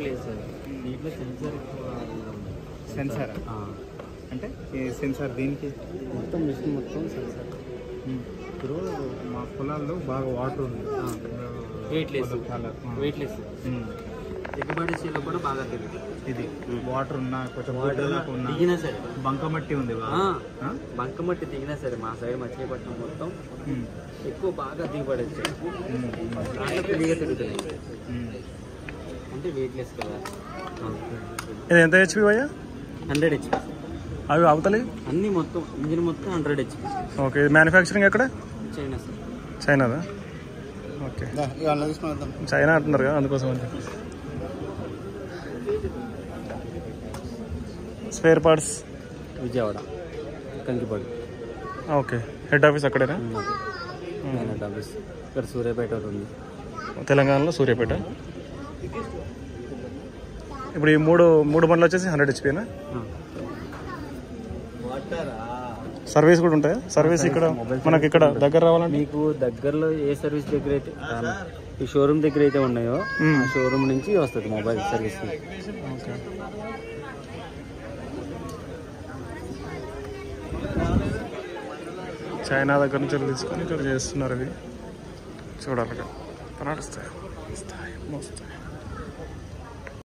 లేదు సార్, దీంట్లో సెన్సార్ ఎక్కువ. సెన్సార్ అంటే సెన్సార్ దీనికి మొత్తం మిషన్ మొత్తం సెన్సార్. ఇప్పుడు మా పొలాల్లో బాగా వాటర్ ఉంది, వెయిట్లెస్ వెయిట్లెస్ ఎగుబడి చేలో కూడా బాగా తెలియదు. ఇది వాటర్ ఉన్నా కొంచెం దిగినా సరే బంకమట్టి ఉంది, బంకమట్టి దిగినా సరే మా సైడ్ మచిలీపట్నం మొత్తం ఎక్కువ బాగా దిగుబడి వచ్చాయి. దాంట్లో ఫ్రీగా తిరుగుతున్నాయి అంటే వెయిట్లెస్ కదా. ఇది ఎంత హెచ్పి భయ్యా? 100 HP. అవి అవతలి అన్ని మొత్తం ఇంజిన్ మొత్తం 100 HP. ఓకే. మ్యానుఫ్యాక్చరింగ్ ఎక్కడ? China sir. చైనాదా? ఓకే. చైనా అంటున్నారు కదా అందుకోసం అని. Spare parts Vijayawada Kankipadu. Okay. Head office అక్కడేనా? హెడ్ ఆఫీస్ ఇక్కడ సూర్యాపేట ఉంది, తెలంగాణలో సూర్యాపేట. ఇప్పుడు ఈ మూడు బండ్లు వచ్చేసి 100 HPనా? సర్వీస్ కూడా ఉంటాయా? సర్వీస్ ఇక్కడ మనకి ఇక్కడ దగ్గర రావాలంటే మీకు దగ్గరలో ఏ సర్వీస్ దగ్గర అయితే ఈ షోరూమ్ దగ్గర అయితే ఉన్నాయో ఆ షోరూమ్ నుంచి వస్తుంది మొబైల్ సర్వీస్. ఓకే. చైనా దగ్గర నుంచి తీసుకొని ఇక్కడ చేస్తున్నారు. ఇవి చూడాలి, నడుస్తాయి, మోస్తాయి.